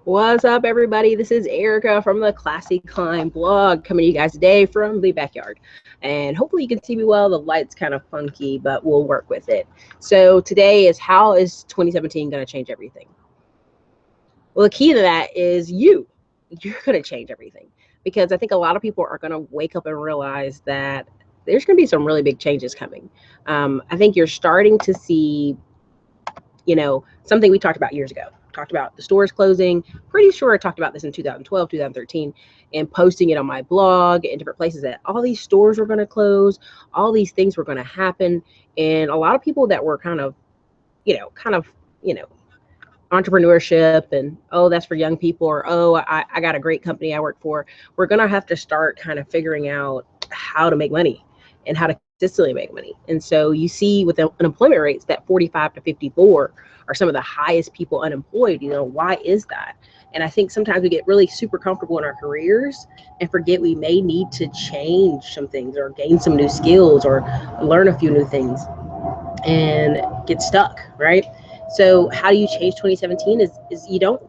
What's up, everybody? This is Erica from the Classy Climb blog coming to you guys today from the backyard. And hopefully you can see me well. The light's kind of funky, but we'll work with it. So today is how is 2017 going to change everything? Well, the key to that is you. You're going to change everything because I think a lot of people are going to wake up and realize that there's going to be some really big changes coming. I think you're starting to see something we talked about years ago. Talked about the stores closing. Pretty sure I talked about this in 2012, 2013, and posting it on my blog and different places that all these stores were going to close, all these things were going to happen. And a lot of people that were you know, entrepreneurship and, oh, that's for young people, or, oh, I got a great company I work for. We're going to have to start kind of figuring out how to make money and how to consistently make money. And so you see with the unemployment rates that 45 to 54 are some of the highest people unemployed. Why is that? And I think sometimes we get really super comfortable in our careers and forget we may need to change some things or gain some new skills or learn a few new things and get stuck, right? So how do you change 2017 is you don't,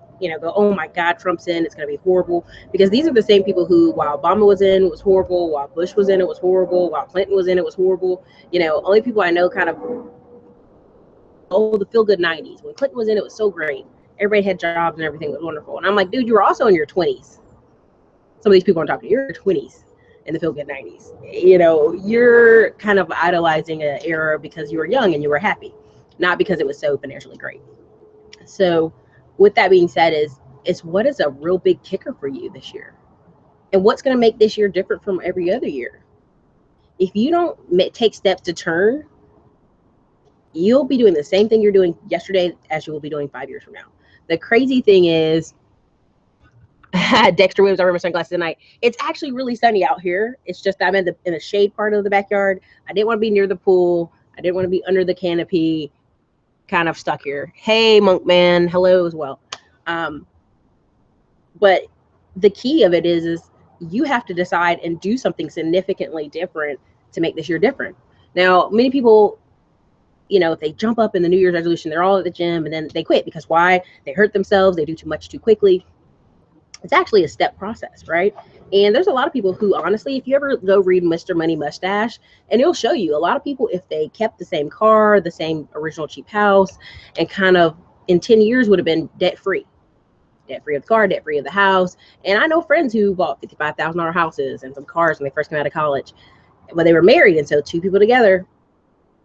go, oh my God, Trump's in, it's going to be horrible. Because these are the same people who, while Obama was in, it was horrible. While Bush was in, it was horrible. While Clinton was in, it was horrible. Only people I know kind of, oh, the feel good 90s. When Clinton was in, it was so great. Everybody had jobs and everything was wonderful. And I'm like, dude, you were also in your 20s. Some of these people I'm talking to, you're in your 20s in the feel good 90s. You're kind of idolizing an era because you were young and you were happy, not because it was so financially great. So with that being said, is what is a real big kicker for you this year? And what's going to make this year different from every other year? If you don't take steps to turn, you'll be doing the same thing you're doing yesterday as you will be doing 5 years from now. The crazy thing is, Dexter Williams, I wear my sunglasses tonight. It's actually really sunny out here. It's just I'm in the shade part of the backyard. I didn't want to be near the pool. I didn't want to be under the canopy. Kind of stuck here. Hey, Monk Man, hello as well. But the key of it is you have to decide and do something significantly different to make this year different. Now, many people, if they jump up in the New Year's resolution, they're all at the gym and then they quit because why? They hurt themselves. They do too much too quickly. It's actually a step process, right? And there's a lot of people who, honestly, if you ever go read Mr. Money Mustache, and it'll show you a lot of people, if they kept the same car, the same original cheap house, and kind of in 10 years would have been debt free of the car, debt free of the house. And I know friends who bought $55,000 houses and some cars when they first came out of college, but they were married. And so two people together,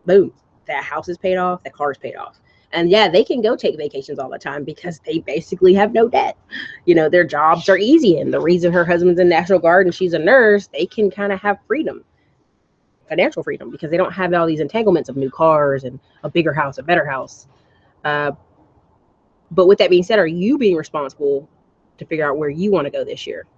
boom, that house is paid off, that car is paid off. And yeah, they can go take vacations all the time because they basically have no debt. Their jobs are easy. And the reason her husband's in National Guard and she's a nurse, they can kind of have freedom, financial freedom, because they don't have all these entanglements of new cars and a bigger house, a better house. But with that being said, are you being responsible to figure out where you want to go this year?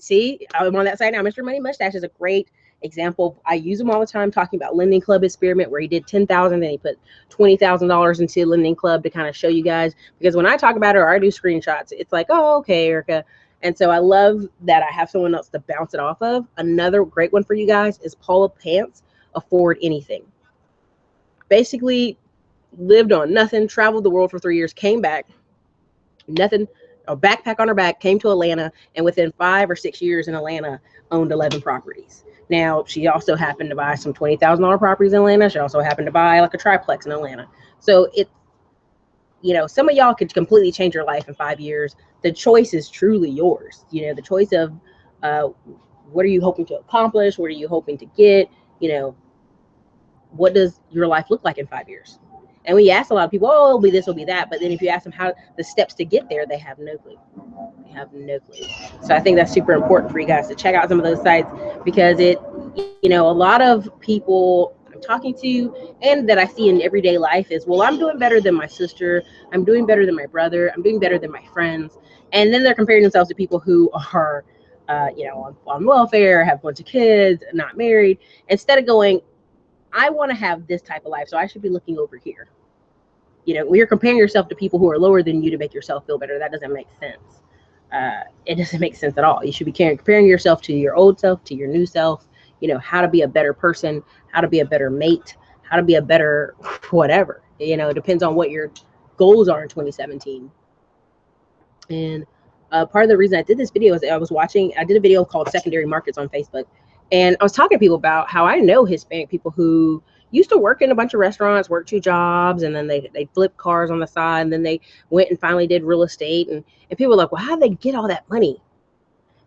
See, I'm on that side now. Mr. Money Mustache is a great example. I use him all the time talking about lending club experiment where he did 10,000 and he put $20,000 into lending club to kind of show you guys, because when I talk about it or I do screenshots, it's like, oh, okay, Erica. And so I love that I have someone else to bounce it off of. Another great one for you guys is Paula Pants Afford Anything. Basically lived on nothing, traveled the world for 3 years, came back, nothing, a backpack on her back, came to Atlanta, and within 5 or 6 years in Atlanta, owned 11 properties. Now, she also happened to buy some $20,000 properties in Atlanta. She also happened to buy like a triplex in Atlanta. So some of y'all could completely change your life in 5 years. The choice is truly yours. The choice of what are you hoping to accomplish? What are you hoping to get? What does your life look like in 5 years? And we ask a lot of people, oh, it'll be this, it'll be that. But then if you ask them how the steps to get there, they have no clue. They have no clue. So I think that's super important for you guys to check out some of those sites, because a lot of people I'm talking to and that I see in everyday life is, well, I'm doing better than my sister. I'm doing better than my brother. I'm doing better than my friends. And then they're comparing themselves to people who are, on welfare, have a bunch of kids, not married, instead of going, I want to have this type of life, so I should be looking over here. When you're comparing yourself to people who are lower than you to make yourself feel better, that doesn't make sense. It doesn't make sense at all. You should be comparing yourself to your old self, to your new self, how to be a better person, how to be a better mate, how to be a better whatever. You know, it depends on what your goals are in 2017. And part of the reason I did this video is I did a video called Secondary Markets on Facebook. And I was talking to people about how I know Hispanic people who used to work in a bunch of restaurants, work 2 jobs, and then they flipped cars on the side, and then they went and finally did real estate. And people were like, well, how did they get all that money?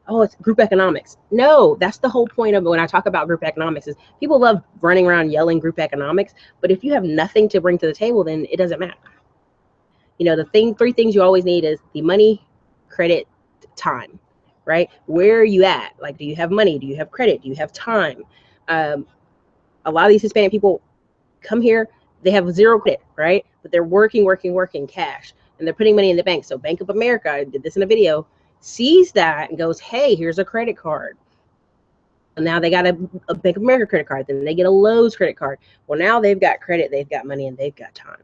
Oh, it's group economics. No, that's the whole point of it. When I talk about group economics is people love running around yelling group economics, but if you have nothing to bring to the table, then it doesn't matter. You know, the 3 things you always need is the money, credit, time, right? Where are you at? Like, do you have money? Do you have credit? Do you have time? A lot of these Hispanic people come here, they have 0 credit, right? But they're working cash, and they're putting money in the bank. So Bank of America, I did this in a video, sees that and goes, hey, here's a credit card. And now they got a Bank of America credit card. Then they get a Lowe's credit card. Well, now they've got credit, they've got money, and they've got time.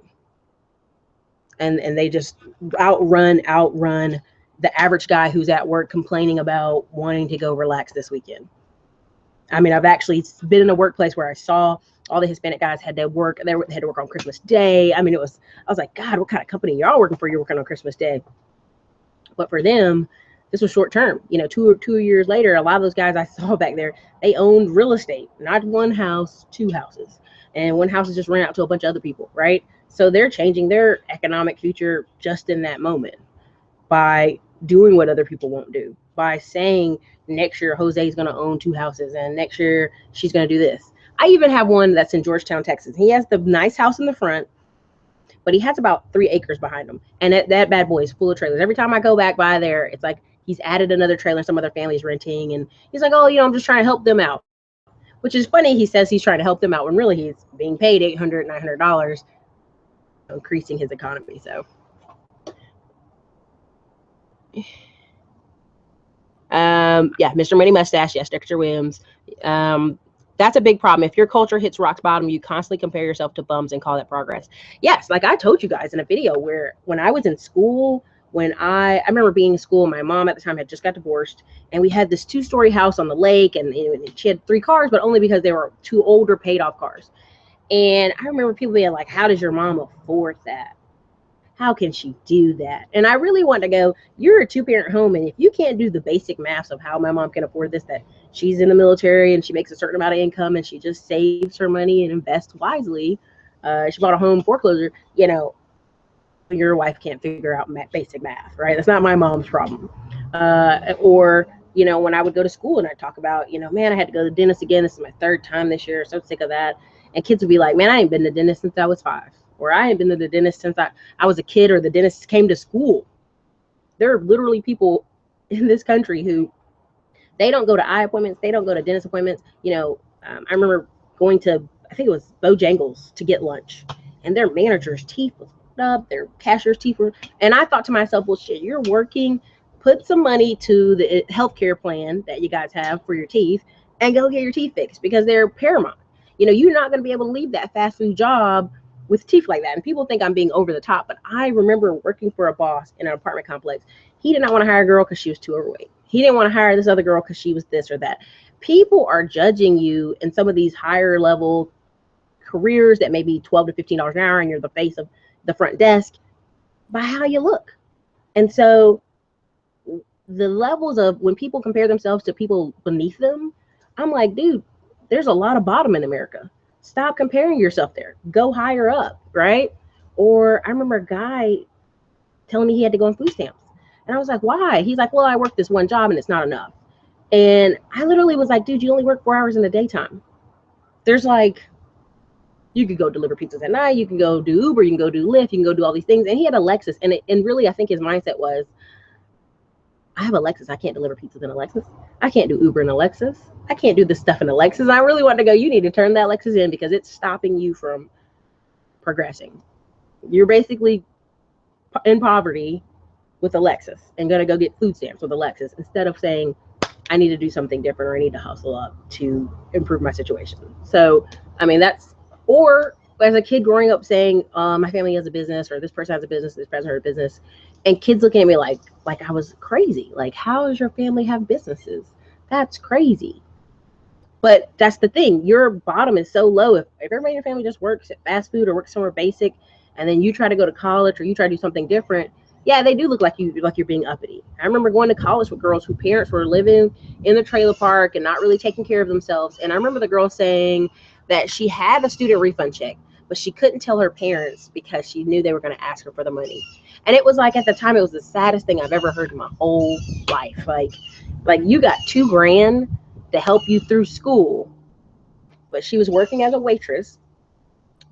And they just outrun the average guy who's at work complaining about wanting to go relax this weekend. I mean, I've actually been in a workplace where I saw all the Hispanic guys had to work. They had to work on Christmas Day. I mean, I was like, God, what kind of company y'all working for? You're working on Christmas Day. But for them, this was short term. You know, two years later, a lot of those guys I saw back there, they owned real estate, not 1 house, 2 houses. And 1 house is just rent out to a bunch of other people, right? So they're changing their economic future just in that moment by doing what other people won't do, by saying next year Jose is going to own 2 houses and next year she's going to do this. I even have one that's in Georgetown, Texas. He has the nice house in the front, but he has about 3 acres behind him. And that bad boy is full of trailers. Every time I go back by there, it's like he's added another trailer some other family's renting. And he's like, oh, you know, I'm just trying to help them out. Which is funny. He says he's trying to help them out when really he's being paid $800, $900, increasing his economy. So yeah, Mr. Money Mustache, yes, Dexter Williams. That's a big problem. If your culture hits rock bottom, you constantly compare yourself to bums and call that progress. Yes, like I told you guys in a video where when I was in school, when I remember being in school, my mom at the time had just got divorced, and we had this 2-story house on the lake, and she had 3 cars, but only because they were 2 older paid off cars. And I remember people being like, how does your mom afford that? How can she do that? And I really want to go, you're a 2-parent home, and if you can't do the basic math of how my mom can afford this, that she's in the military and she makes a certain amount of income and she just saves her money and invests wisely, she bought a home foreclosure, you know, your wife can't figure out basic math, right? That's not my mom's problem. Or, you know, when I would go to school and I'd talk about, you know, man, I had to go to the dentist again. This is my 3rd time this year. So sick of that. And kids would be like, man, I ain't been to the dentist since I was 5. Or I ain't been to the dentist since I was a kid, or the dentist came to school. There are literally people in this country who they don't go to eye appointments. They don't go to dentist appointments. You know, I remember going to, I think it was Bojangles to get lunch, and their manager's teeth was up, their cashier's teeth were, and I thought to myself, well, shit, you're working, put some money to the healthcare plan that you guys have for your teeth and go get your teeth fixed, because they're paramount. You know, you're not going to be able to leave that fast food job with teeth like that. And people think I'm being over the top, but I remember working for a boss in an apartment complex. He did not want to hire a girl because she was too overweight. He didn't want to hire this other girl because she was this or that. People are judging you in some of these higher level careers that may be $12 to $15 an hour, and you're the face of the front desk, by how you look. And so the levels of when people compare themselves to people beneath them, I'm like, dude, there's a lot of bottom in America. Stop comparing yourself there. Go higher up, right? Or I remember a guy telling me he had to go on food stamps. And I was like, why? He's like, well, I work this one job and it's not enough. And I literally was like, dude, you only work 4 hours in the daytime. There's like, you could go deliver pizzas at night. You can go do Uber. You can go do Lyft. You can go do all these things. And he had a Lexus. And really, I think his mindset was, I have a Lexus. I can't deliver pizzas in a Lexus. I can't do Uber in a Lexus. I can't do this stuff in a Lexus. I really want to go, you need to turn that Lexus in because it's stopping you from progressing. You're basically in poverty with a Lexus and going to go get food stamps with a Lexus instead of saying, I need to do something different, or I need to hustle up to improve my situation. So, I mean, that's, or as a kid growing up saying, my family has a business, or this person has a business, this person has a business, and kids looking at me like I was crazy. Like, how does your family have businesses? That's crazy. But that's the thing. Your bottom is so low. If everybody in your family just works at fast food or works somewhere basic, and then you try to go to college or you try to do something different, yeah, they do look like you're being uppity. I remember going to college with girls whose parents were living in the trailer park and not really taking care of themselves. And I remember the girl saying that she had a student refund check, but she couldn't tell her parents because she knew they were going to ask her for the money. And it was like, at the time, it was the saddest thing I've ever heard in my whole life. Like you got $2,000 to help you through school, but she was working as a waitress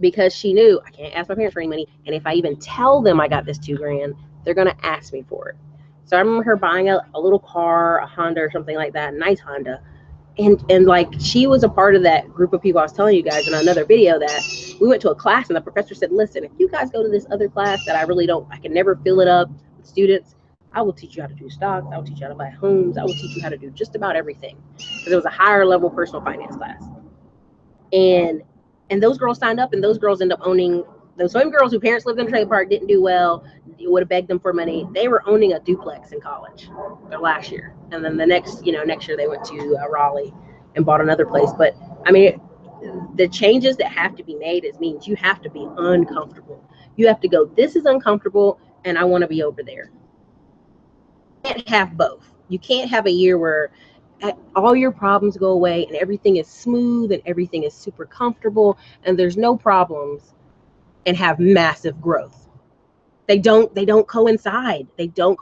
because she knew I can't ask my parents for any money, and if I even tell them I got this $2,000, they're gonna ask me for it. So I remember her buying a little car, a Honda or something like that, a nice Honda, and like she was a part of that group of people I was telling you guys in another video that we went to a class and the professor said, listen, if you guys go to this other class that I can never fill it up with students, I will teach you how to do stocks, I will teach you how to buy homes, I will teach you how to do just about everything, because it was a higher level personal finance class. And those girls signed up, and those girls end up owning, those same girls whose parents lived in the trailer park, didn't do well, you would have begged them for money. They were owning a duplex in college their last year. And then the next year they went to Raleigh and bought another place. But I mean, the changes that have to be made means you have to be uncomfortable. You have to go, this is uncomfortable and I want to be over there. You can't have both. You can't have a year where all your problems go away and everything is smooth and everything is super comfortable and there's no problems, and have massive growth. They don't coincide. They don't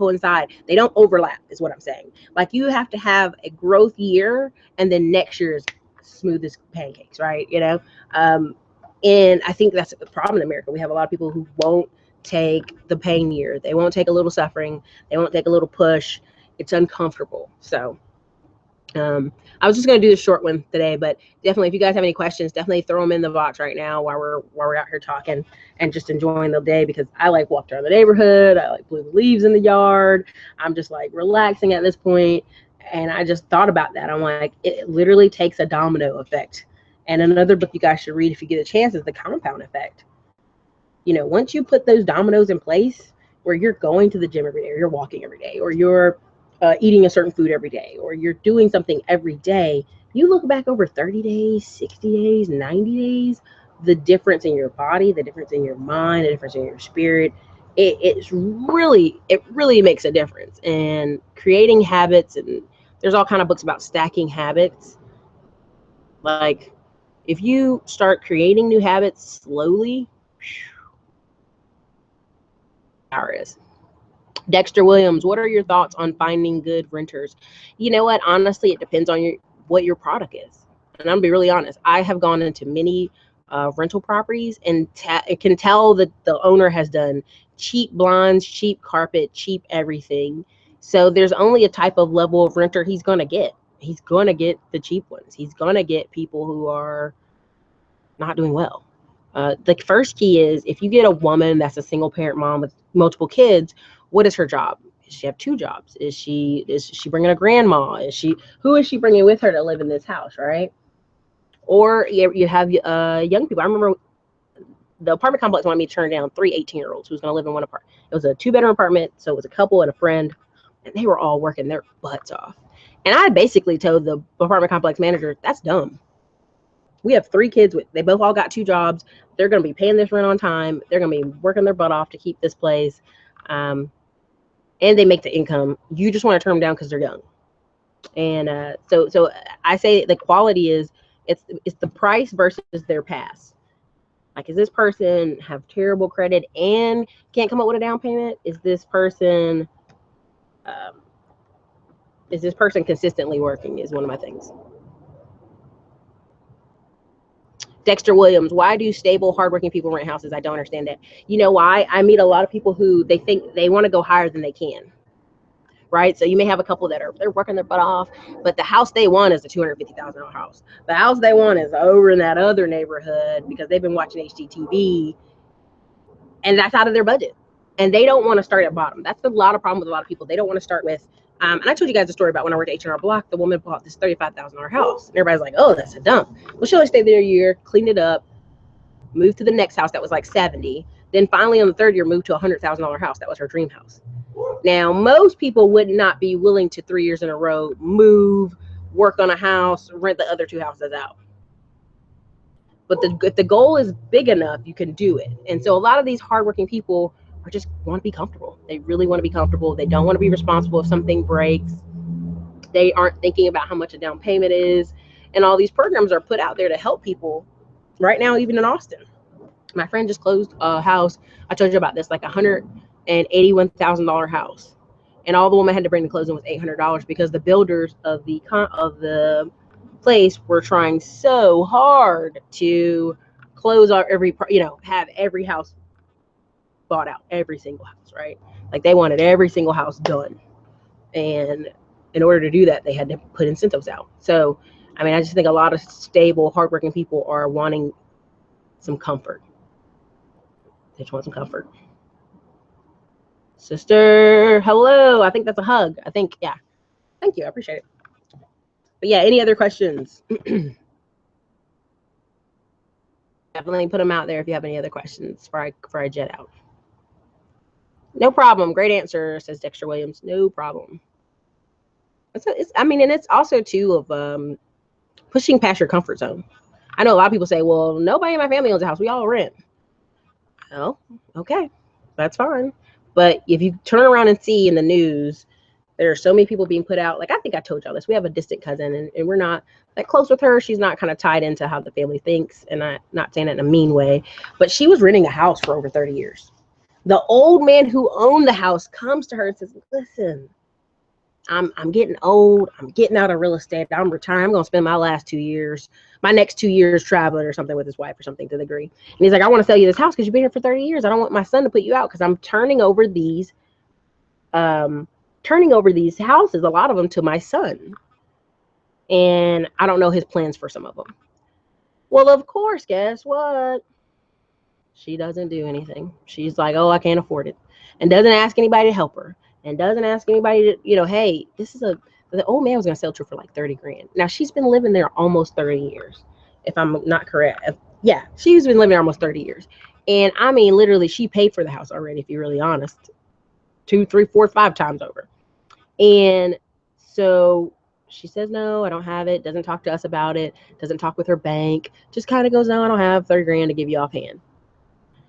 overlap, is what I'm saying. Like, you have to have a growth year and then next year is smooth as pancakes, right? And I think that's the problem in America. We have a lot of people who won't take the pain year. They won't take a little suffering. They won't take a little push. It's uncomfortable. So I was just going to do the short one today, but definitely, if you guys have any questions, definitely throw them in the box right now while we're out here talking and just enjoying the day, because I like walked around the neighborhood. I like blew the leaves in the yard. I'm just like relaxing at this point. And I just thought about that. I'm like, it literally takes a domino effect. And another book you guys should read if you get a chance is The Compound Effect. Once you put those dominoes in place where you're going to the gym every day, or you're walking every day, or you're eating a certain food every day, or you're doing something every day, you look back over 30 days, 60 days, 90 days, the difference in your body, the difference in your mind, the difference in your spirit, it really makes a difference. And creating habits, and there's all kind of books about stacking habits. Like, if you start creating new habits slowly, power is. Dexter Williams, what are your thoughts on finding good renters? You know what? Honestly, it depends on what your product is. And I'm gonna be really honest. I have gone into many rental properties and it can tell that the owner has done cheap blinds, cheap carpet, cheap everything. So there's only a type of level of renter he's gonna get. He's gonna get the cheap ones. He's gonna get people who are not doing well. The first key is, if you get a woman that's a single parent mom with multiple kids, what is her job? Does she have two jobs? Is she bringing a grandma? Who is she bringing with her to live in this house, right? Or you have young people. I remember the apartment complex wanted me to turn down 3 18-year-olds who was going to live in one apartment. It was a 2-bedroom apartment, so it was a couple and a friend, and they were all working their butts off. And I basically told the apartment complex manager, that's dumb. We have 3 kids. They both all got 2 jobs. They're going to be paying this rent on time. They're going to be working their butt off to keep this place. And they make the income. You just want to turn them down because they're young. And so I say the quality is, it's the price versus their past. Like, is this person have terrible credit and can't come up with a down payment? Is this person consistently working, is one of my things. Dexter Williams, why do stable, hardworking people rent houses? I don't understand that. You know why? I meet a lot of people who they think they want to go higher than they can. Right? So you may have a couple that they're working their butt off, but the house they want is a $250,000 house. The house they want is over in that other neighborhood because they've been watching HGTV, and that's out of their budget. And they don't want to start at bottom. That's a lot of problem with a lot of people. They don't want to start with, and I told you guys a story about when I worked at H&R Block, the woman bought this $35,000 house. And everybody's like, oh, that's a dump. Well, she only stayed there a year, cleaned it up, moved to the next house that was like 70. Then finally on the 3rd year, moved to a $100,000 house. That was her dream house. Now, most people would not be willing to 3 years in a row move, work on a house, rent the other 2 houses out. But if the goal is big enough, you can do it. And so a lot of these hardworking people are just want to be comfortable. They really want to be comfortable. They don't want to be responsible if something breaks. They aren't thinking about how much a down payment is. And all these programs are put out there to help people right now, even in Austin. My friend just closed a house. I told you about this, like $181,000 house. And all the woman had to bring to closing was $800 because the builders of the place were trying so hard to close our have every house bought out, every single house, right? Like they wanted every single house done. And in order to do that, they had to put incentives out. So, I mean, I just think a lot of stable, hardworking people are wanting some comfort. They just want some comfort. Sister, hello. I think that's a hug. I think, yeah. Thank you. I appreciate it. But yeah, any other questions? Definitely put them out there if you have any other questions before I jet out. No problem. Great answer, says Dexter Williams. No problem. And it's also too of pushing past your comfort zone. I know a lot of people say, well, nobody in my family owns a house. We all rent. Oh, okay. That's fine. But if you turn around and see in the news, there are so many people being put out. Like, I think I told y'all this. We have a distant cousin, and we're not that close with her. She's not kind of tied into how the family thinks, and I'm not saying it in a mean way. But she was renting a house for over 30 years. The old man who owned the house comes to her and says, listen, I'm getting old. I'm getting out of real estate. I'm retiring. I'm going to spend my next 2 years traveling or something with his wife or something to the degree. And he's like, I want to sell you this house because you've been here for 30 years. I don't want my son to put you out because I'm turning over these houses, a lot of them, to my son. And I don't know his plans for some of them. Well, of course, guess what? She doesn't do anything. She's like, oh, I can't afford it. And doesn't ask anybody to help her. And doesn't ask anybody to, hey, the old man was going to sell to her for like 30 grand. Now, she's been living there almost 30 years, if I'm not correct. Yeah, she's been living there almost 30 years. And I mean, literally, she paid for the house already, if you're really honest, 2, 3, 4, 5 times over. And so she says, no, I don't have it. Doesn't talk to us about it. Doesn't talk with her bank. Just kind of goes, no, I don't have 30 grand to give you offhand.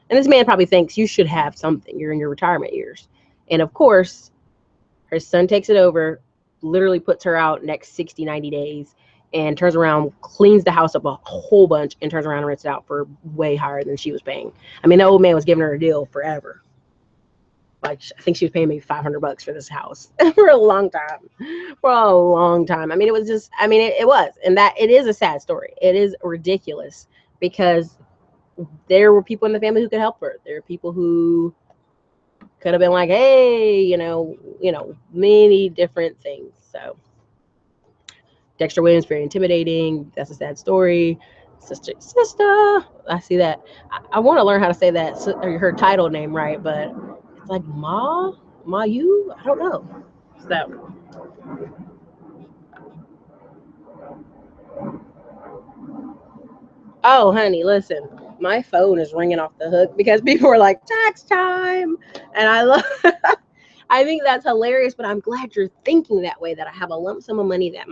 And this man probably thinks you should have something. You're in your retirement years. And of course, her son takes it over, literally puts her out next 60, 90 days, and turns around, cleans the house up a whole bunch, and turns around and rents it out for way higher than she was paying. I mean, the old man was giving her a deal forever. Like, I think she was paying maybe $500 for this house for a long time. I mean, it was just, it was. And that it is a sad story. It is ridiculous because there were people in the family who could help her. There are people who could have been like, hey, many different things. So Dexter Williams, very intimidating. That's a sad story. Sister, I see that. I want to learn how to say that, her title name right, but it's like Ma you? I don't know. So oh, honey, listen. My phone is ringing off the hook because people are like, tax time. And I think that's hilarious, but I'm glad you're thinking that way, that I have a lump sum of money that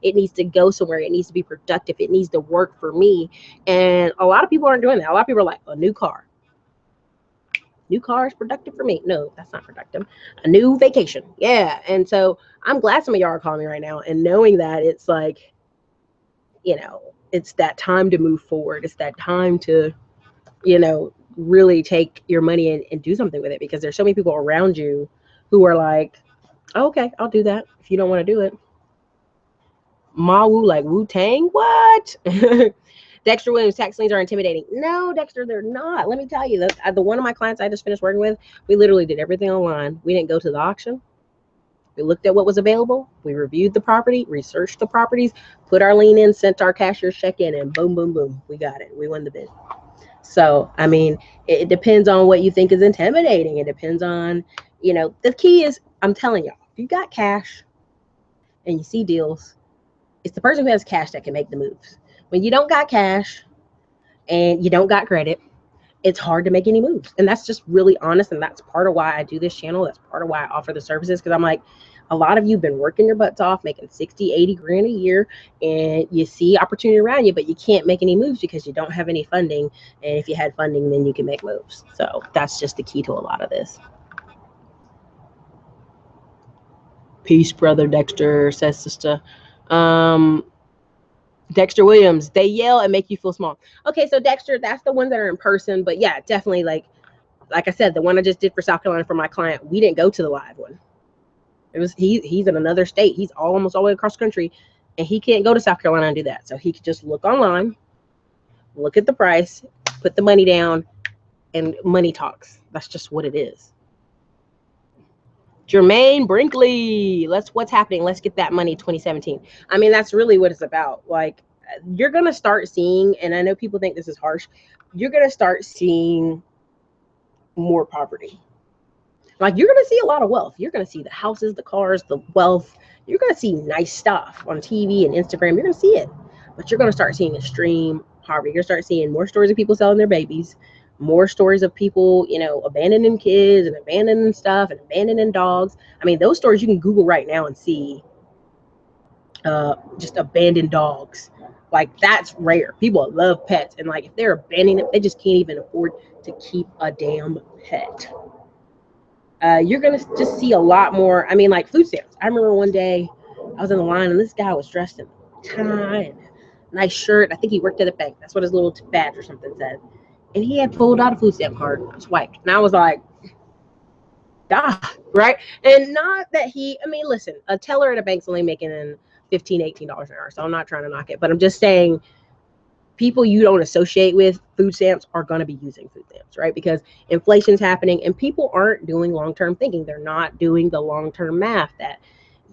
it needs to go somewhere. It needs to be productive. It needs to work for me. And a lot of people aren't doing that. A lot of people are like, a new car. New car is productive for me. No, that's not productive. A new vacation. Yeah. And so I'm glad some of y'all are calling me right now and knowing that it's like, it's that time to move forward. It's that time to, really take your money and do something with it, because there's so many people around you who are like, oh, okay, I'll do that if you don't want to do it. Ma Wu, like Wu-Tang? What? Dexter Williams, tax liens are intimidating. No, Dexter, they're not. Let me tell you, the one of my clients I just finished working with, we literally did everything online. We didn't go to the auction. We looked at what was available. We reviewed the property, researched the properties, put our lien in, sent our cashier's check in, and boom, boom, boom. We got it. We won the bid. So, I mean, it depends on what you think is intimidating. It depends on, the key is, I'm telling y'all, if you got cash and you see deals, it's the person who has cash that can make the moves. When you don't got cash and you don't got credit, it's hard to make any moves. And that's just really honest. And that's part of why I do this channel. That's part of why I offer the services. Because I'm like, A lot of you have been working your butts off, making 60, 80 grand a year, and you see opportunity around you, but you can't make any moves because you don't have any funding. And if you had funding, then you can make moves. So that's just the key to a lot of this. Peace, brother Dexter, says sister. Dexter Williams, they yell and make you feel small. Okay, so Dexter, that's the ones that are in person. But yeah, definitely, like I said, the one I just did for South Carolina for my client, we didn't go to the live one. It was he's in another state. He's almost all the way across the country, and he can't go to South Carolina and do that. So he could just look online, look at the price, put the money down, and money talks. That's just what it is. Jermaine Brinkley, what's happening? Let's get that money 2017. I mean, that's really what it's about. Like, you're going to start seeing, and I know people think this is harsh, you're going to start seeing more poverty. Like, you're going to see a lot of wealth. You're going to see the houses, the cars, the wealth. You're going to see nice stuff on TV and Instagram. You're going to see it. But you're going to start seeing extreme poverty. You're going to start seeing more stories of people selling their babies, more stories of people, abandoning kids and abandoning stuff and abandoning dogs. I mean, those stories you can Google right now and see just abandoned dogs. Like, that's rare. People love pets. And, like, if they're abandoning them, they just can't even afford to keep a damn pet. You're going to just see a lot more. I mean, like food stamps. I remember one day I was in the line and this guy was dressed in a tie and a nice shirt. I think he worked at a bank. That's what his little badge or something said. And he had pulled out a food stamp card. It was white. And I was like, God, right? And not that listen, a teller at a bank's only making $15, $18 an hour. So I'm not trying to knock it. But I'm just saying, people you don't associate with food stamps are going to be using food stamps, right? Because inflation's happening and people aren't doing long-term thinking. They're not doing the long-term math that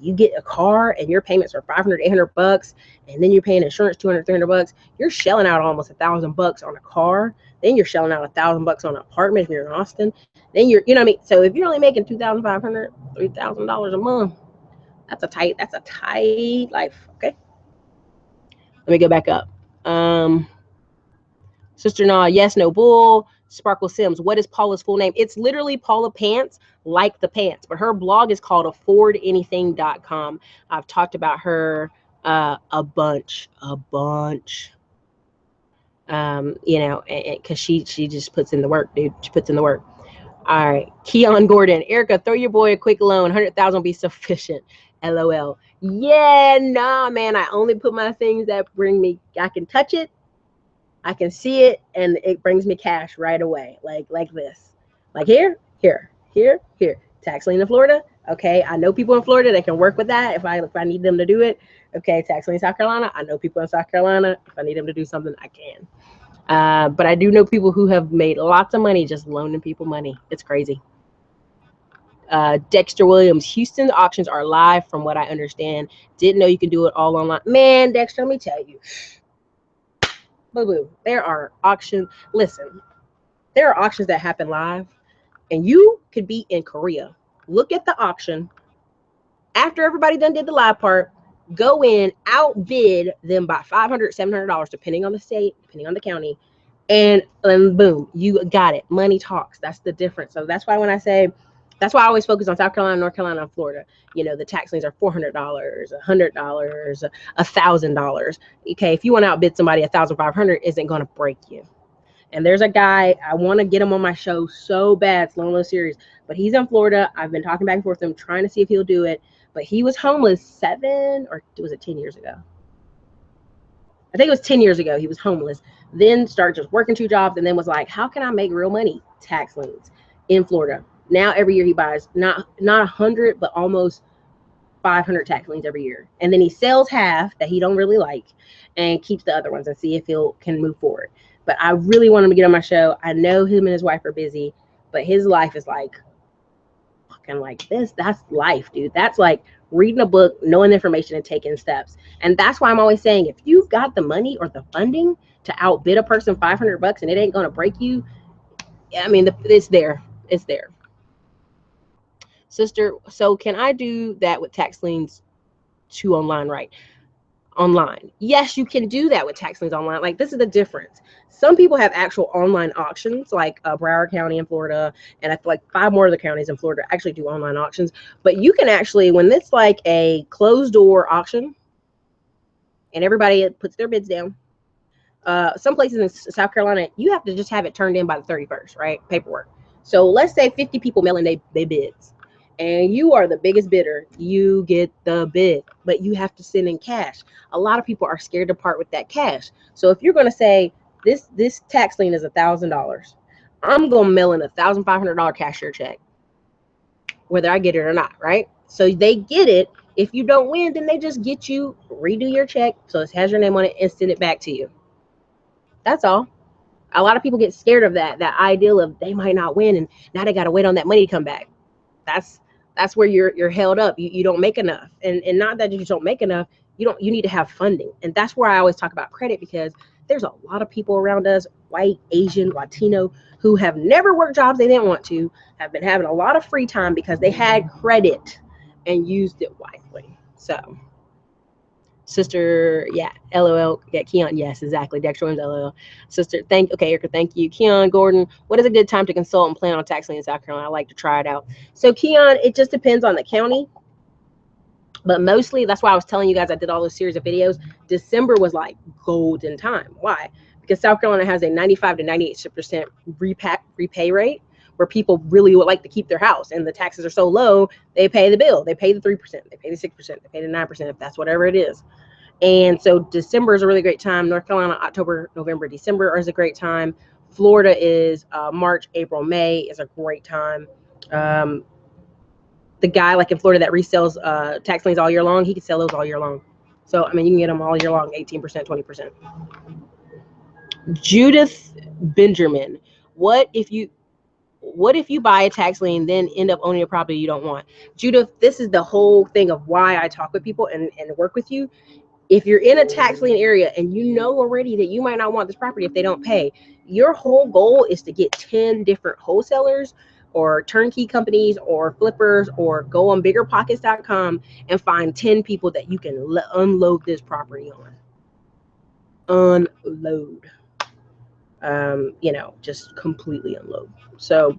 you get a car and your payments are $500, $800, and then you're paying insurance $200, $300. You're shelling out almost $1,000 on a car. Then you're shelling out $1,000 on an apartment if you're in Austin. Then you're, you know what I mean? So if you're only making $2,500, $3,000 a month, that's a tight life. Okay. Let me go back up. Sister Nah, yes, no bull. Sparkle Sims, what is Paula's full name? It's literally Paula Pants, like the pants, but her blog is called affordanything.com. I've talked about her a bunch. Because she just puts in the work, dude. She puts in the work. All right, Keon Gordon, Erica, throw your boy a quick loan. 100,000 will be sufficient. LOL. Yeah, nah, man. I only put my things that bring me. I can touch it, I can see it, and it brings me cash right away, like this. Like here. Tax lien in Florida. Okay, I know people in Florida that can work with that if I need them to do it. Okay, tax lien in South Carolina. I know people in South Carolina. If I need them to do something, I can. But I do know people who have made lots of money just loaning people money. It's crazy. Dexter Williams, Houston's auctions are live from what I understand. Didn't know you can do it all online. Man, Dexter, let me tell you. Boo-boo. There are auctions. Listen, there are auctions that happen live, and you could be in Korea. Look at the auction. After everybody done did the live part, go in, outbid them by $500, $700, depending on the state, depending on the county, and boom, you got it. Money talks. That's the difference. So that's why that's why I always focus on South Carolina, North Carolina, and Florida. The tax liens are $400, $100, $1,000. Okay, if you want to outbid somebody, $1,500 isn't going to break you. And there's a guy, I want to get him on my show so bad, Slow and Low series, but he's in Florida. I've been talking back and forth with him, trying to see if he'll do it. But he was homeless 7 or was it 10 years ago? I think it was 10 years ago. He was homeless, then started just working 2 jobs, and then was like, how can I make real money? Tax liens in Florida. Now every year he buys not 100, but almost 500 tax liens every year. And then he sells half that he don't really like and keeps the other ones and see if can move forward. But I really want him to get on my show. I know him and his wife are busy, but his life is like fucking like this. That's life, dude. That's like reading a book, knowing the information, and taking steps. And that's why I'm always saying, if you've got the money or the funding to outbid a person $500 and it ain't going to break you, I mean, it's there. It's there. Sister, so can I do that with tax liens to online, right? online. Yes, you can do that with tax liens online. Like, this is the difference. Some people have actual online auctions, like Broward County in Florida, and I feel like 5 more of the counties in Florida actually do online auctions. But you can actually, when it's like a closed door auction and everybody puts their bids down, some places in South Carolina, you have to just have it turned in by the 31st, right? Paperwork. So let's say 50 people mail in they bids, and you are the biggest bidder. You get the bid, but you have to send in cash. A lot of people are scared to part with that cash. So if you're going to say this tax lien is $1,000, I'm going to mail in $1,500 cashier check, whether I get it or not, right? So they get it. If you don't win, then they just get you, redo your check so it has your name on it, and send it back to you. That's all. A lot of people get scared of that ideal of they might not win, and now they got to wait on that money to come back. That's where you're held up. You don't make enough, and not that you just don't make enough. You need to have funding, and that's where I always talk about credit, because there's a lot of people around us, white, Asian, Latino, who have never worked jobs they didn't want to, have been having a lot of free time because they had credit and used it wisely. So, sister, yeah, LOL, yeah, Keon, yes, exactly, Dexter Williams, LOL. Sister, okay, Erica, thank you. Keon Gordon, what is a good time to consult and plan on tax lien in South Carolina? I like to try it out. So, Keon, it just depends on the county, but mostly, that's why I was telling you guys I did all those series of videos. December was like golden time. Why? Because South Carolina has a 95 to 98% repay rate, where people really would like to keep their house, and the taxes are so low, they pay the bill. They pay the 3%, they pay the 6%, they pay the 9%, if that's whatever it is. And so December is a really great time. North Carolina, October, November, December is a great time. Florida is March, April, May is a great time. The guy like in Florida that resells tax liens all year long, he can sell those all year long. So, I mean, you can get them all year long, 18%, 20%. Judith Benjamin, what if you buy a tax lien, then end up owning a property you don't want? Judith, this is the whole thing of why I talk with people and work with you. If you're in a tax lien area and you know already that you might not want this property if they don't pay, your whole goal is to get 10 different wholesalers or turnkey companies or flippers, or go on biggerpockets.com and find 10 people that you can unload this property on. Unload. Just completely unload. So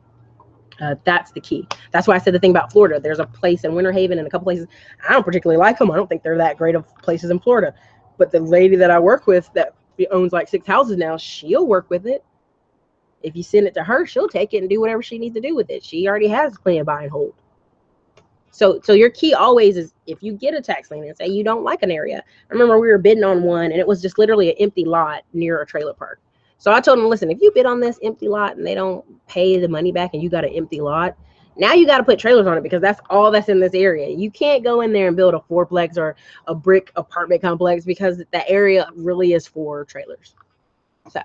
that's the key. That's why I said the thing about Florida. There's a place in Winter Haven and a couple places. I don't particularly like them. I don't think they're that great of places in Florida. But the lady that I work with that owns like 6 houses now, she'll work with it. If you send it to her, she'll take it and do whatever she needs to do with it. She already has plenty of buy and hold. So your key always is, if you get a tax lien and say you don't like an area. I remember we were bidding on one, and it was just literally an empty lot near a trailer park. So I told them, listen, if you bid on this empty lot and they don't pay the money back and you got an empty lot, now you got to put trailers on it, because that's all that's in this area. You can't go in there and build a fourplex or a brick apartment complex, because that area really is for trailers. So,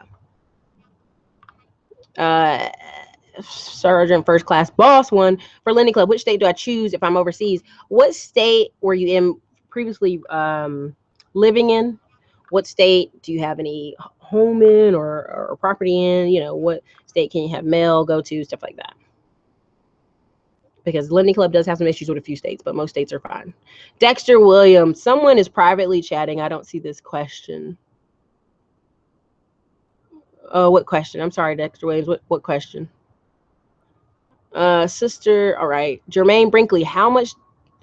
Sergeant First Class Boss one, for Lending Club, which state do I choose if I'm overseas? What state were you in previously living in? What state do you have any home in or property in? What state can you have mail go to, stuff like that. Because Lending Club does have some issues with a few states, but most states are fine. Dexter Williams, someone is privately chatting. I don't see this question. Oh, what question? I'm sorry, Dexter Williams. What question? Sister, all right. Jermaine Brinkley, how much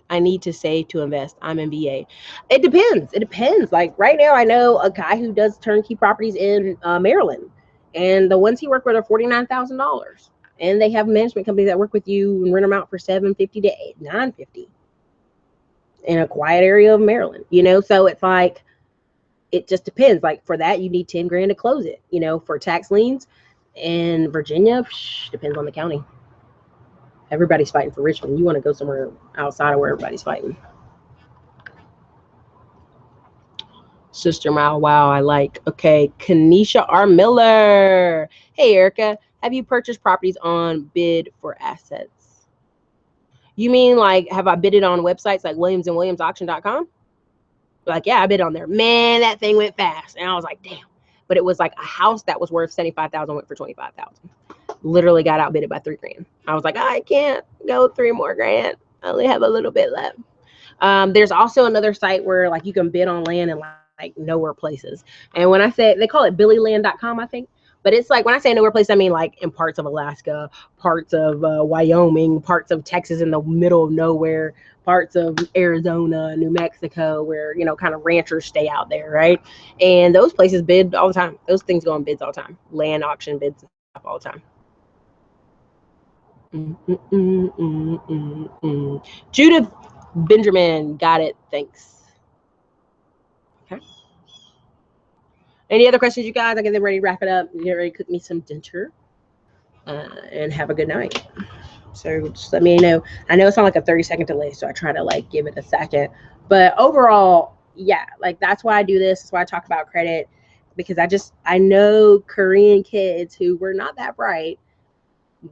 I need to save to invest? I'm in VA. It depends. Like right now, I know a guy who does turnkey properties in Maryland, and the ones he worked with are $49,000. And they have management companies that work with you and rent them out for $750 to $950 in a quiet area of Maryland. So it's like, it just depends. Like for that, you need 10 grand to close it. For tax liens in Virginia, depends on the county. Everybody's fighting for Richmond. You want to go somewhere outside of where everybody's fighting. Sister Mile, wow, I like. Okay, Kanisha R. Miller. Hey, Erica, have you purchased properties on bid for assets? You mean like, have I bidded on websites like williamsandwilliamsauction.com? Like, yeah, I bid on there. Man, that thing went fast. And I was like, damn. But it was like a house that was worth $75,000 went for $25,000. Literally got outbidded by $3 grand. I was like, I can't go $3 more grand. I only have a little bit left. There's also another site where like you can bid on land in like nowhere places. And when I say, they call it billyland.com, I think. But it's like, when I say nowhere place, I mean like in parts of Alaska, parts of Wyoming, parts of Texas in the middle of nowhere, parts of Arizona, New Mexico, where, kind of ranchers stay out there, right? And those places bid all the time. Those things go on bids all the time. Land auction bids and stuff all the time. Judith Benjamin, got it. Thanks. Okay. Any other questions, you guys? I get them ready to wrap it up. Get ready to cook me some dinner, and have a good night. So just let me know. I know it's on like a 30-second delay, so I try to like give it a second. But overall, yeah, like that's why I do this. That's why I talk about credit, because I know Korean kids who were not that bright.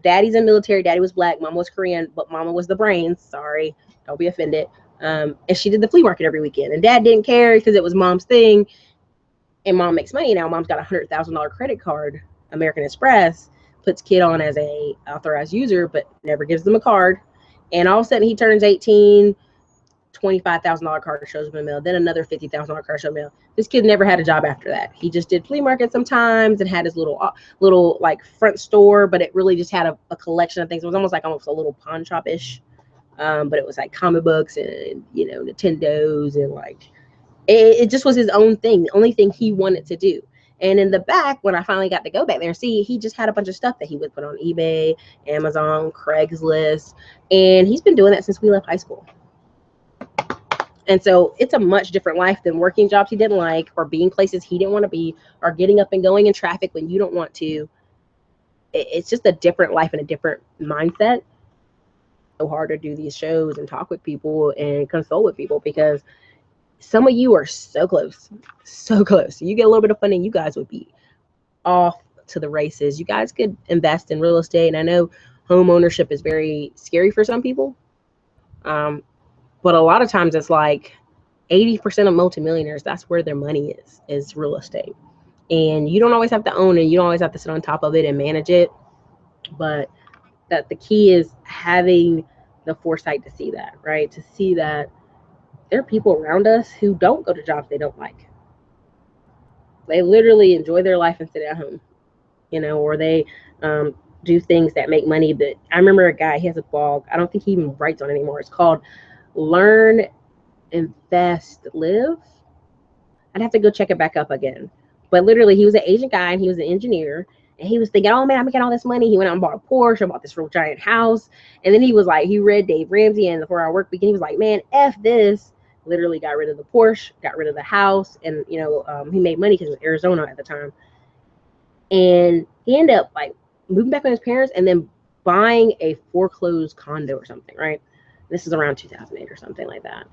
Daddy's in military. Daddy was black. Mama was Korean, but mama was the brains. Sorry, don't be offended. And she did the flea market every weekend, and dad didn't care because it was mom's thing. And mom makes money now. Mom's got a $100,000 credit card, American Express, puts kid on as a authorized user, but never gives them a card. And all of a sudden he turns 18, $25,000 card shows up in the mail, then another $50,000 card shows up in the mail. This kid never had a job after that. He just did flea market sometimes and had his little like front store, but it really just had a collection of things. It was almost a little pawn shop ish, but it was like comic books and Nintendos, and like it just was his own thing, the only thing he wanted to do. And in the back, when I finally got to go back there and see, he just had a bunch of stuff that he would put on eBay, Amazon, Craigslist, and he's been doing that since we left high school. And so it's a much different life than working jobs he didn't like, or being places he didn't want to be, or getting up and going in traffic when you don't want to. It's just a different life and a different mindset. It's so hard to do these shows and talk with people and consult with people, because some of you are so close, so close. You get a little bit of funding, you guys would be off to the races. You guys could invest in real estate. And I know home ownership is very scary for some people. But a lot of times it's like 80% of multimillionaires, that's where their money is real estate. And you don't always have to own it. You don't always have to sit on top of it and manage it. But that the key is having the foresight to see that, right? To see that there are people around us who don't go to jobs they don't like. They literally enjoy their life and sit at home, or they do things that make money. But I remember a guy, he has a blog. I don't think he even writes on it anymore. It's called Learn, Invest, Live. I'd have to go check it back up again. But literally, he was an Asian guy and he was an engineer. And he was thinking, oh man, I'm making all this money. He went out and bought a Porsche, bought this real giant house. And then he was like, he read Dave Ramsey and the 4-Hour Work Week, and he was like, man, F this. Literally got rid of the Porsche, got rid of the house, and he made money because it was Arizona at the time. And he ended up like moving back with his parents and then buying a foreclosed condo or something, right? This is around 2008 or something like that.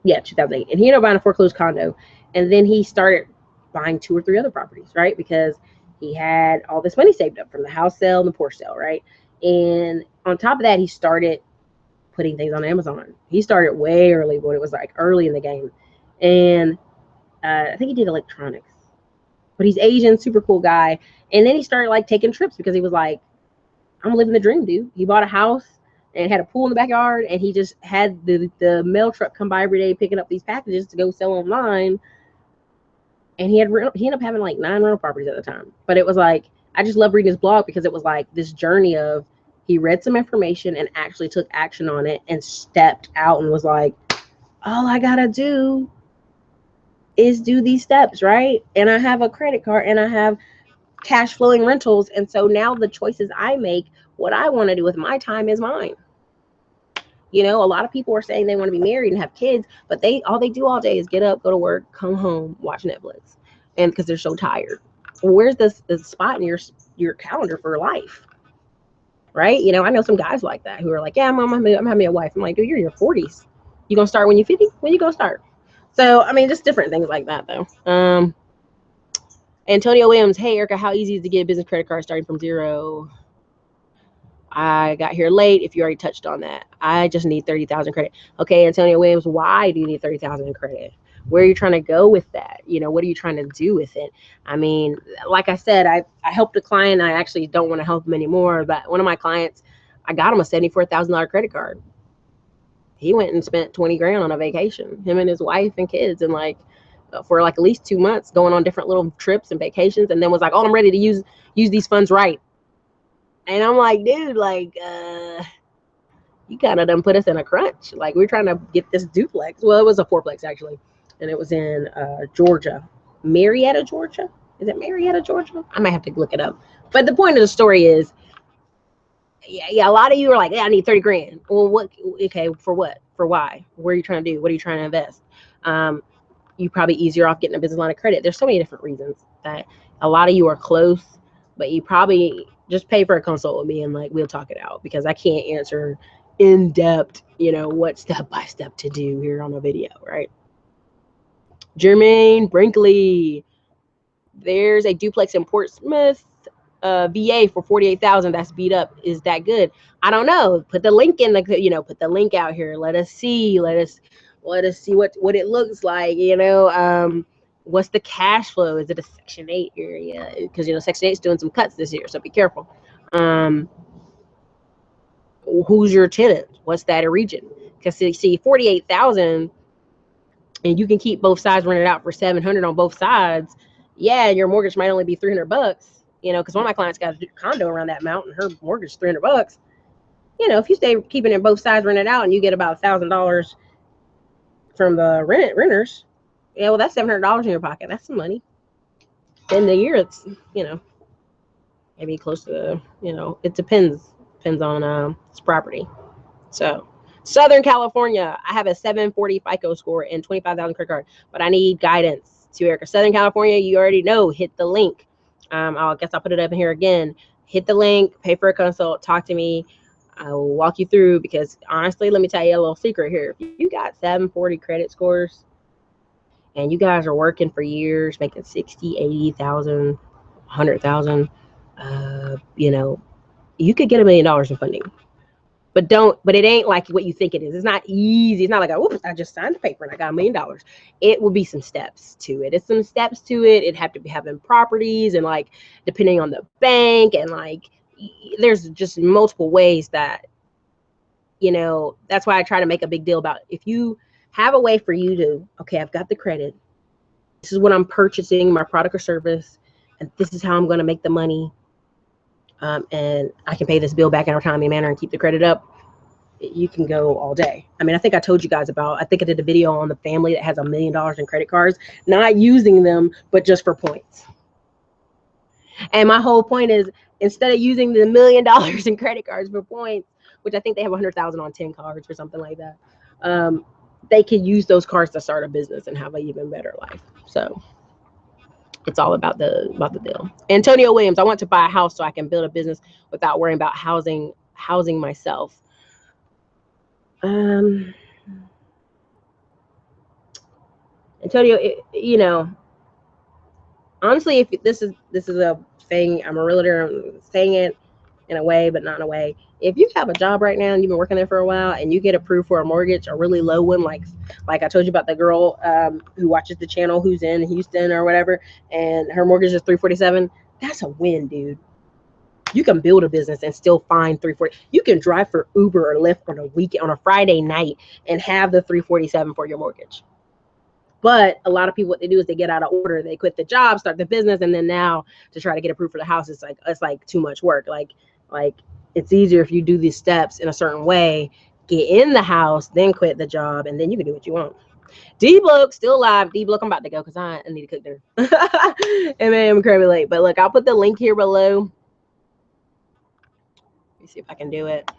Yeah, 2008. And he ended up buying a foreclosed condo, and then he started buying 2 or 3 other properties, right? Because he had all this money saved up from the house sale and the Porsche sale, right? And on top of that, he started putting things on Amazon. He started way early, when it was like early in the game. And I think he did electronics. But he's Asian, super cool guy. And then he started like taking trips, because he was like, I'm living the dream, dude. He bought a house and had a pool in the backyard, and he just had the mail truck come by every day picking up these packages to go sell online. And he ended up having like 9 rental properties at the time. But it was like, I just love reading his blog, because it was like this journey of, he read some information and actually took action on it and stepped out and was like, all I gotta do is do these steps, right? And I have a credit card and I have cash flowing rentals. And so now the choices I make, what I want to do with my time is mine. A lot of people are saying they want to be married and have kids, but all they do all day is get up, go to work, come home, watch Netflix, and because they're so tired. Where's the spot in your calendar for life? Right? I know some guys like that who are like, yeah, I'm having a wife. I'm like, dude, you're in your 40s. You gonna start when you're 50? When you gonna start? So, I mean, just different things like that, though. Antonio Williams, hey, Erica, how easy is it to get a business credit card starting from zero? I got here late. If you already touched on that, I just need 30,000 credit. Okay, Antonio Williams, why do you need 30,000 in credit? Where are you trying to go with that? What are you trying to do with it? I mean, like I said, I helped a client. I actually don't want to help him anymore, but one of my clients, I got him a $74,000 credit card. he went and spent 20 grand on a vacation, him and his wife and kids, and like for like at least 2 months going on different little trips and vacations, and then was like, oh, I'm ready to use these funds right. And I'm like, dude, like you kind of done put us in a crunch. Like, we're trying to get this duplex. Well, it was a fourplex actually, and it was in Georgia, Marietta, Georgia. Is it Marietta, Georgia? I might have to look it up. But the point of the story is, yeah, a lot of you are like, yeah, I need 30 grand. Well, what? Okay, for what? For why? What are you trying to do? What are you trying to invest? You probably easier off getting a business line of credit. There's so many different reasons that a lot of you are close, but you probably just pay for a consult with me and like we'll talk it out, because I can't answer in depth, what step by step to do here on a video, right? Jermaine Brinkley, there's a duplex in Portsmouth, VA for 48,000. That's beat up. Is that good? I don't know. Put the link in the, put the link out here. Let us see. Let us see what it looks like. What's the cash flow? Is it a Section 8 area? Because Section 8 is doing some cuts this year, so be careful. Who's your tenant? What's that region? Because see, 48,000, and you can keep both sides rented out for 700 on both sides. Yeah, your mortgage might only be $300. Because one of my clients got a condo around that amount, and her mortgage is $300. If you stay keeping it both sides rented out, and you get about $1,000 from the renters, yeah, well, that's $700 in your pocket. That's some money. In the year, it's maybe close to it depends on its property. So, Southern California, I have a 740 FICO score and 25,000 credit card, but I need guidance to Erica. Southern California, you already know. Hit the link. I guess I'll put it up in here again. Hit the link, pay for a consult, talk to me. I will walk you through, because honestly, let me tell you a little secret here. If you got 740 credit scores and you guys are working for years, making 60, 80,000, 100,000, you could get $1 million in funding. But it ain't like what you think it is. It's not easy. It's not like, oops, I just signed the paper and I got $1 million. It will be some steps to it. It'd have to be having properties, and like depending on the bank, and like there's just multiple ways that, that's why I try to make a big deal about, if you have a way for you to, okay, I've got the credit. This is what I'm purchasing, my product or service, and this is how I'm going to make the money. And I can pay this bill back in a timely manner and keep the credit up. You can go all day. I mean, I think I told you guys I think I did a video on the family that has $1 million in credit cards, not using them, but just for points. And my whole point is, instead of using the $1 million in credit cards for points, which I think they have 100,000 on 10 cards or something like that, they can use those cards to start a business and have an even better life. So it's all about the deal. Antonio Williams, I want to buy a house so I can build a business without worrying about housing myself. Antonio, honestly, if this is a thing, I'm a realtor, I'm saying it in a way, but not in a way. If you have a job right now and you've been working there for a while, and you get approved for a mortgage, a really low one, like I told you about the girl who watches the channel, who's in Houston or whatever, and her mortgage is 347, that's a win, dude. You can build a business and still find 340. You can drive for Uber or Lyft on a weekend, on a Friday night, and have the 347 for your mortgage. But a lot of people, what they do is they get out of order. They quit the job, start the business, and then now to try to get approved for the house, it's like too much work. Like it's easier if you do these steps in a certain way, get in the house, then quit the job, and then you can do what you want. D-Bloke still alive. D-Bloke, I'm about to go because I need to cook dinner. And man, I'm incredibly late. But look, I'll put the link here below. Let me see if I can do it.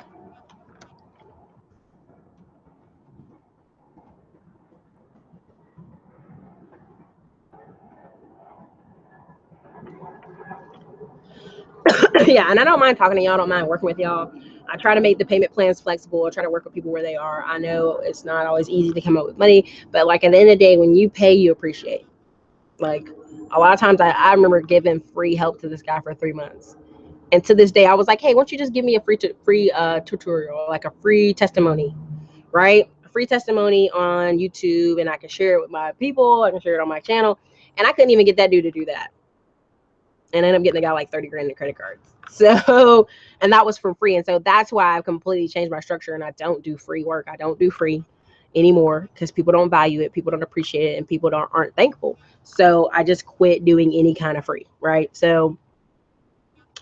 Yeah, and I don't mind talking to y'all. I don't mind working with y'all. I try to make the payment plans flexible. I try to work with people where they are. I know it's not always easy to come up with money, but like at the end of the day, when you pay, you appreciate. Like a lot of times I remember giving free help to this guy for 3 months. And to this day, I was like, hey, why don't you just give me a free tutorial, like a free testimony, right? A free testimony on YouTube, and I can share it with my people. I can share it on my channel. And I couldn't even get that dude to do that. and I ended up getting the guy like 30 grand in credit cards. So, and that was for free. And so that's why I've completely changed my structure, and I don't do free work. I don't do free anymore because people don't value it, people don't appreciate it, and people aren't thankful. So I just quit doing any kind of free, right? So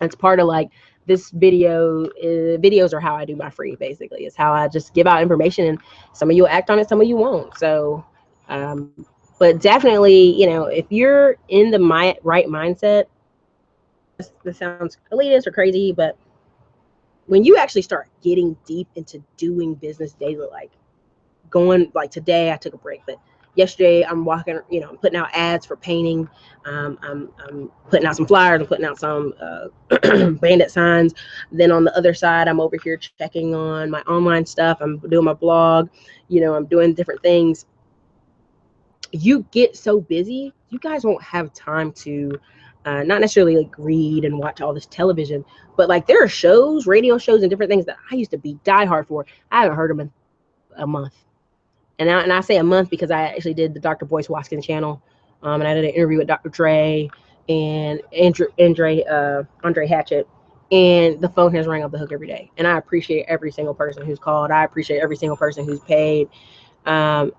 it's part of like this videos are how I do my free. Basically, it's how I just give out information, and some of you will act on it, some of you won't. So but definitely, if you're in the right mindset, this sounds elitist or crazy, but when you actually start getting deep into doing business daily, like going, like today I took a break, but yesterday I'm walking, I'm putting out ads for painting. I'm putting out some flyers, I'm putting out some bandit signs. Then on the other side, I'm over here checking on my online stuff. I'm doing my blog, I'm doing different things. You get so busy, you guys won't have time to not necessarily like read and watch all this television, but like there are shows, radio shows, and different things that I used to be diehard for. I haven't heard them in a month. And I say a month because I actually did the Dr. Boyce Watkins channel, and I did an interview with Dr. Dre and Andre Hatchett, and the phone has rang off the hook every day. And I appreciate every single person who's called. I appreciate every single person who's paid, and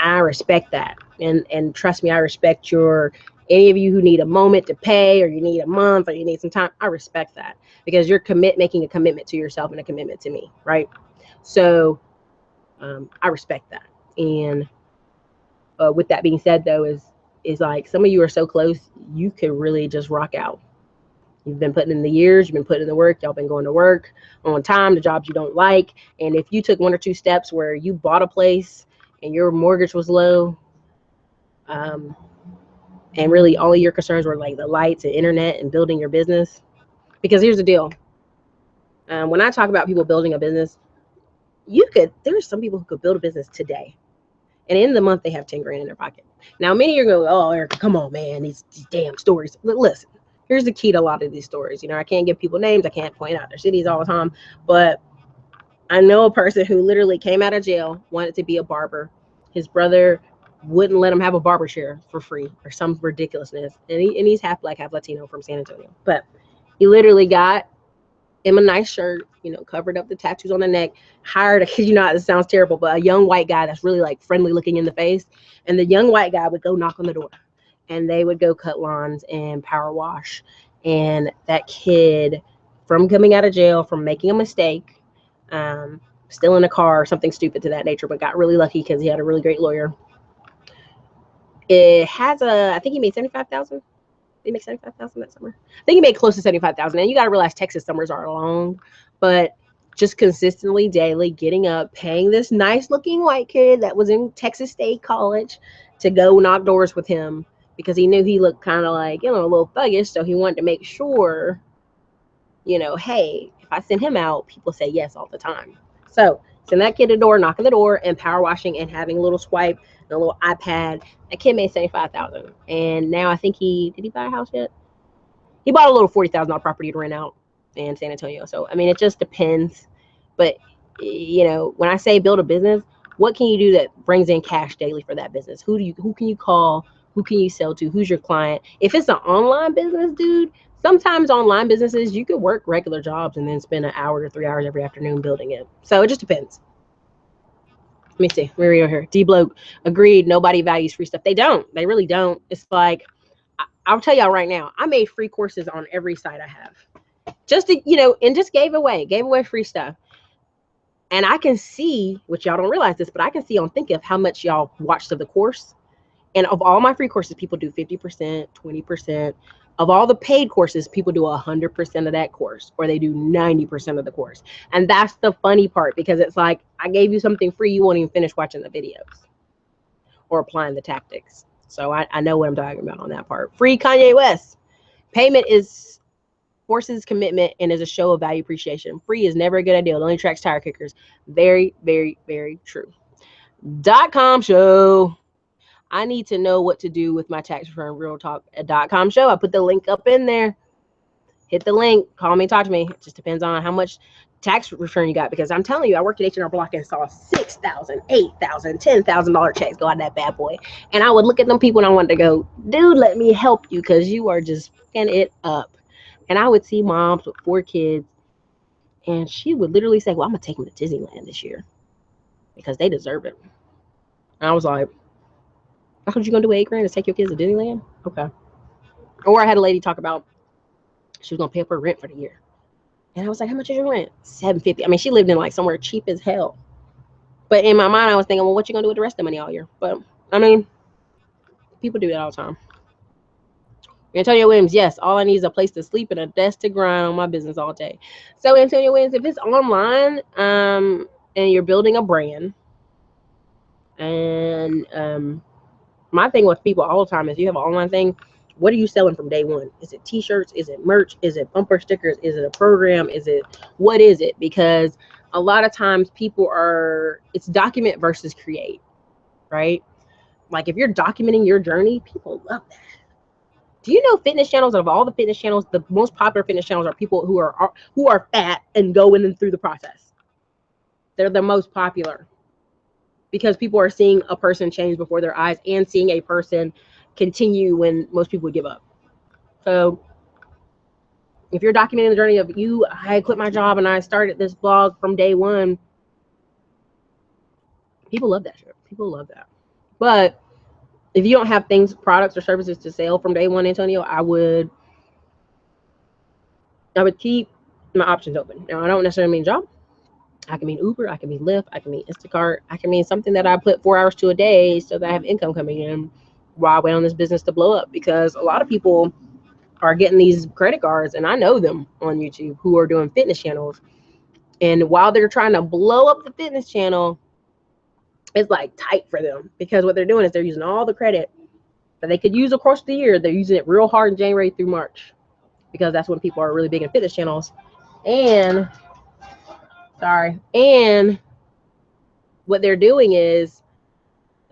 I respect that. And trust me, I respect any of you who need a moment to pay, or you need a month, or you need some time. I respect that because you're making a commitment to yourself and a commitment to me, right? So I respect that. And with that being said, though, is like some of you are so close, you could really just rock out. You've been putting in the years, you've been putting in the work, y'all been going to work on time, the jobs you don't like. And if you took one or two steps where you bought a place and your mortgage was low, and really all of your concerns were like the lights and internet and building your business. Because here's the deal. When I talk about people building a business, there's some people who could build a business today, and in the month they have 10 grand in their pocket. Now, many are going, oh, Erica, come on, man, these damn stories. Listen, here's the key to a lot of these stories. I can't give people names, I can't point out their cities all the time, but I know a person who literally came out of jail, wanted to be a barber. His brother wouldn't let him have a barber chair for free or some ridiculousness, and he's half black, half Latino from San Antonio. But he literally got him a nice shirt, covered up the tattoos on the neck, hired, it sounds terrible, but a young white guy that's really like friendly looking in the face. And the young white guy would go knock on the door, and they would go cut lawns and power wash. And that kid, from coming out of jail, from making a mistake, still in a car or something stupid to that nature, but got really lucky because he had a really great lawyer. I think he made 75,000. They make 75,000 that summer. I think he made close to 75,000. And you got to realize Texas summers are long, but just consistently daily getting up, paying this nice looking white kid that was in Texas State College to go knock doors with him because he knew he looked kind of like, a little thuggish. So he wanted to make sure, hey, if I send him out, people say yes all the time. So send that kid a door, knocking the door, and power washing and having a little swipe and a little iPad. That kid made 75,000, and now I think did he buy a house yet? He bought a little $40,000 property to rent out in San Antonio. So I mean, it just depends. But when I say build a business, what can you do that brings in cash daily for that business? Who can you call? Who can you sell to? Who's your client? If it's an online business, dude, sometimes online businesses, you could work regular jobs and then spend an hour to 3 hours every afternoon building it. So it just depends. Let me see. Where are we here? D-Bloke agreed. Nobody values free stuff. They don't. They really don't. It's like, I'll tell y'all right now, I made free courses on every site I have. Just to, and just gave away free stuff. And I can see, which y'all don't realize this, but I can see on Think of how much y'all watched of the course. And of all my free courses, people do 50%, 20%. Of all the paid courses, people do 100% of that course, or they do 90% of the course. And that's the funny part, because it's like, I gave you something free, you won't even finish watching the videos or applying the tactics. So I know what I'm talking about on that part. Free Kanye West. Payment forces commitment and is a show of value appreciation. Free is never a good idea. It only attracts tire kickers. Very, very, very true. .com show. I need to know what to do with my tax return. Real talk. .com show. I put the link up in there. hit the link, call me, talk to me. It just depends on how much tax return you got, because I'm telling you, I worked at H&R Block and saw $6,000, $8,000, $10,000 checks go out of that bad boy. And I would look at them people and I wanted to go, dude, let me help you, because you are just fucking it up. And I would see moms with 4 kids, and she would literally say, well, I'm going to take them to Disneyland this year because they deserve it. And I was like, that's what you're going to do with $8,000 to take your kids to Disneyland? Okay. Or I had a lady talk about she was going to pay up her rent for the year. And I was like, how much is your rent? $750. I mean, she lived in like somewhere cheap as hell. But in my mind, I was thinking, well, what you going to do with the rest of the money all year? But, I mean, people do that all the time. Antonio Williams, yes, all I need is a place to sleep and a desk to grind on my business all day. So, Antonio Williams, if it's online and you're building a brand, and my thing with people all the time is you have an online thing, what are you selling from day one? Is it t-shirts? Is it merch? Is it bumper stickers? Is it a program? What is it? Because a lot of times it's document versus create, right? Like if you're documenting your journey, people love that. Do you know fitness channels, of all the fitness channels, the most popular fitness channels are people who are fat and go in and through the process. They're the most popular because people are seeing a person change before their eyes and seeing a person continue when most people would give up. So if you're documenting the journey of I quit my job and I started this blog from day one, people love that shit. People love that. But if you don't have products or services to sell from day one, Antonio, I would keep my options open. Now, I don't necessarily mean job. I can mean Uber, I can mean Lyft, I can mean Instacart, I can mean something that I put 4 hours to a day so that I have income coming in while I wait on this business to blow up. Because a lot of people are getting these credit cards, and I know them on YouTube who are doing fitness channels. And while they're trying to blow up the fitness channel, it's like tight for them, because what they're doing is they're using all the credit that they could use across the year. They're using it real hard in January through March, because that's when people are really big in fitness channels. And what they're doing is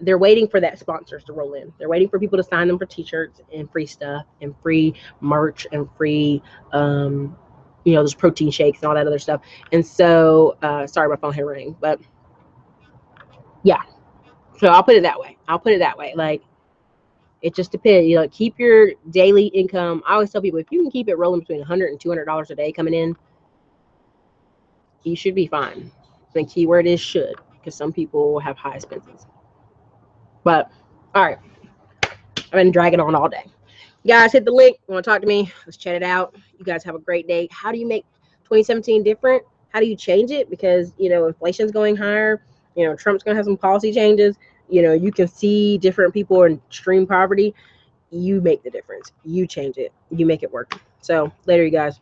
they're waiting for that sponsors to roll in. They're waiting for people to sign them for t-shirts and free stuff and free merch and free those protein shakes and all that other stuff. And so sorry, my phone had rang, but yeah, so I'll put it that way. Like, it just depends. Keep your daily income. I always tell people, if you can keep it rolling between $100 and $200 a day coming in, you should be fine. The keyword is should, because some people have high expenses. But all right, I've been dragging on all day. You guys, hit the link. You want to talk to me? Let's chat it out. You guys have a great day. How do you make 2017 different? How do you change it? Because inflation's going higher. Trump's gonna have some policy changes. You can see different people in extreme poverty. You make the difference. You change it. You make it work. So later, you guys.